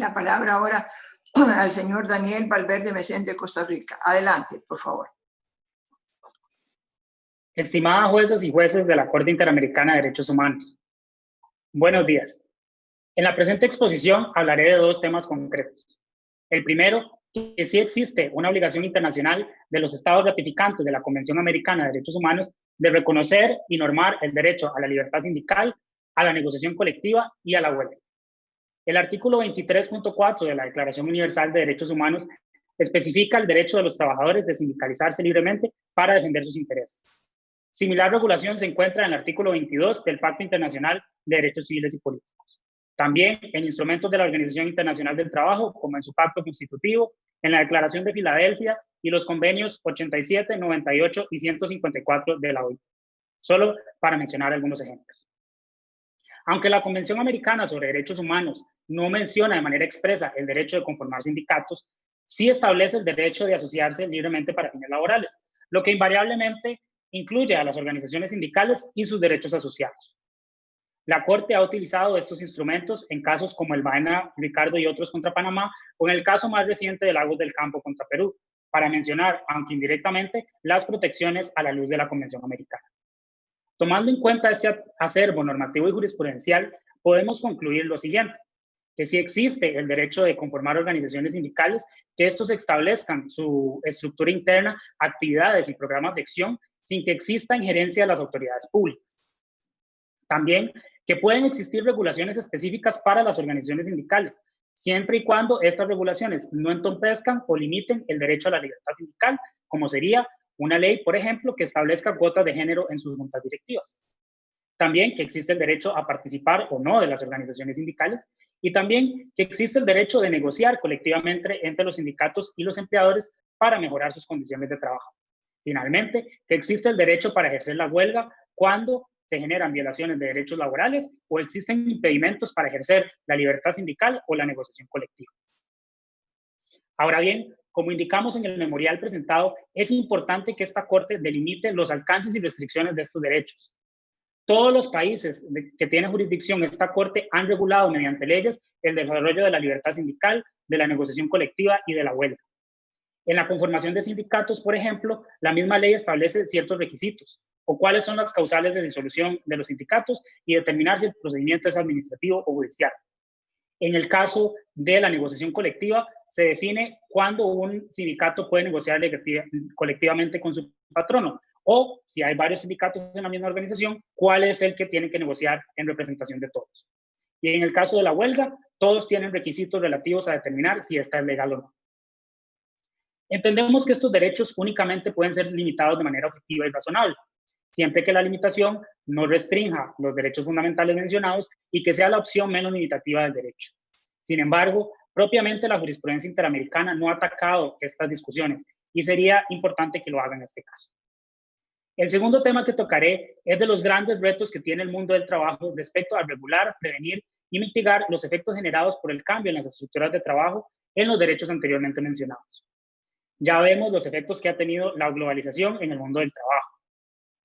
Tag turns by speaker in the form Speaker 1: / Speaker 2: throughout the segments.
Speaker 1: la palabra ahora al señor Daniel Valverde Mesén de Costa Rica. Adelante, por favor.
Speaker 2: Estimadas jueces y jueces de la Corte Interamericana de Derechos Humanos, buenos días. En la presente exposición hablaré de dos temas concretos. El primero, que sí existe una obligación internacional de los estados ratificantes de la Convención Americana de Derechos Humanos de reconocer y normar el derecho a la libertad sindical, a la negociación colectiva y a la huelga. El artículo 23.4 de la Declaración Universal de Derechos Humanos especifica el derecho de los trabajadores de sindicalizarse libremente para defender sus intereses. Similar regulación se encuentra en el artículo 22 del Pacto Internacional de Derechos Civiles y Políticos. También en instrumentos de la Organización Internacional del Trabajo, como en su pacto constitutivo, en la Declaración de Filadelfia y los convenios 87, 98 y 154 de la OIT. Solo para mencionar algunos ejemplos. Aunque la Convención Americana sobre Derechos Humanos no menciona de manera expresa el derecho de conformar sindicatos, sí establece el derecho de asociarse libremente para fines laborales, lo que invariablemente incluye a las organizaciones sindicales y sus derechos asociados. La Corte ha utilizado estos instrumentos en casos como el Baena, Ricardo y otros contra Panamá, o en el caso más reciente de Lagos del Campo contra Perú, para mencionar, aunque indirectamente, las protecciones a la luz de la Convención Americana. Tomando en cuenta este acervo normativo y jurisprudencial, podemos concluir lo siguiente, que sí existe el derecho de conformar organizaciones sindicales, que estos establezcan su estructura interna, actividades y programas de acción, sin que exista injerencia de las autoridades públicas. También que pueden existir regulaciones específicas para las organizaciones sindicales, siempre y cuando estas regulaciones no entorpezcan o limiten el derecho a la libertad sindical, como sería una ley, por ejemplo, que establezca cuotas de género en sus juntas directivas. También que existe el derecho a participar o no de las organizaciones sindicales y también que existe el derecho de negociar colectivamente entre los sindicatos y los empleadores para mejorar sus condiciones de trabajo. Finalmente, que existe el derecho para ejercer la huelga cuando se generan violaciones de derechos laborales o existen impedimentos para ejercer la libertad sindical o la negociación colectiva. Ahora bien, como indicamos en el memorial presentado, es importante que esta Corte delimite los alcances y restricciones de estos derechos. Todos los países que tienen jurisdicción en esta Corte han regulado mediante leyes el desarrollo de la libertad sindical, de la negociación colectiva y de la huelga. En la conformación de sindicatos, por ejemplo, la misma ley establece ciertos requisitos o cuáles son las causales de disolución de los sindicatos y determinar si el procedimiento es administrativo o judicial. En el caso de la negociación colectiva, se define cuándo un sindicato puede negociar colectivamente con su patrono o, si hay varios sindicatos en la misma organización, cuál es el que tiene que negociar en representación de todos. Y en el caso de la huelga, todos tienen requisitos relativos a determinar si esta es legal o no. Entendemos que estos derechos únicamente pueden ser limitados de manera objetiva y razonable, siempre que la limitación no restrinja los derechos fundamentales mencionados y que sea la opción menos limitativa del derecho. Sin embargo, propiamente la jurisprudencia interamericana no ha atacado estas discusiones y sería importante que lo haga en este caso. El segundo tema que tocaré es de los grandes retos que tiene el mundo del trabajo respecto a regular, prevenir y mitigar los efectos generados por el cambio en las estructuras de trabajo en los derechos anteriormente mencionados. Ya vemos los efectos que ha tenido la globalización en el mundo del trabajo.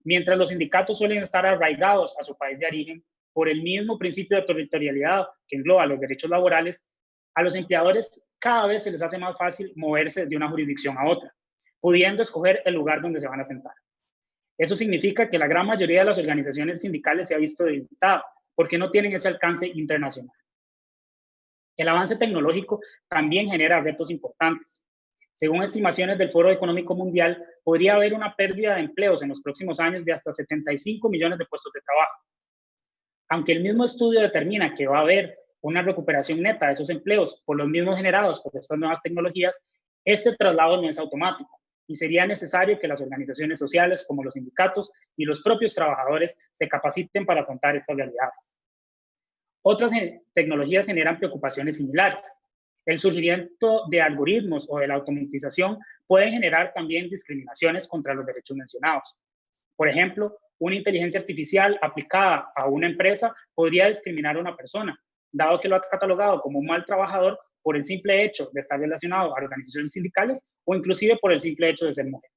Speaker 2: Mientras los sindicatos suelen estar arraigados a su país de origen por el mismo principio de territorialidad que engloba los derechos laborales, a los empleadores cada vez se les hace más fácil moverse de una jurisdicción a otra, pudiendo escoger el lugar donde se van a sentar. Eso significa que la gran mayoría de las organizaciones sindicales se ha visto debilitada porque no tienen ese alcance internacional. El avance tecnológico también genera retos importantes. Según estimaciones del Foro Económico Mundial, podría haber una pérdida de empleos en los próximos años de hasta 75 millones de puestos de trabajo. Aunque el mismo estudio determina que va a haber una recuperación neta de esos empleos por los mismos generados por estas nuevas tecnologías, este traslado no es automático y sería necesario que las organizaciones sociales como los sindicatos y los propios trabajadores se capaciten para afrontar estas realidades. Otras tecnologías generan preocupaciones similares. El surgimiento de algoritmos o de la automatización pueden generar también discriminaciones contra los derechos mencionados. Por ejemplo, una inteligencia artificial aplicada a una empresa podría discriminar a una persona, dado que lo ha catalogado como un mal trabajador por el simple hecho de estar relacionado a organizaciones sindicales o inclusive por el simple hecho de ser mujer.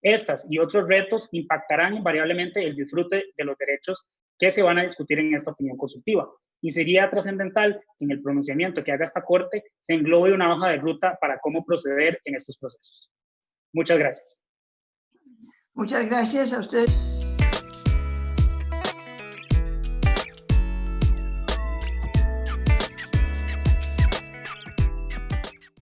Speaker 2: Estas y otros retos impactarán invariablemente el disfrute de los derechos que se van a discutir en esta opinión consultiva, y sería trascendental que en el pronunciamiento que haga esta Corte se englobe una hoja de ruta para cómo proceder en estos procesos. Muchas gracias.
Speaker 1: Muchas gracias a usted.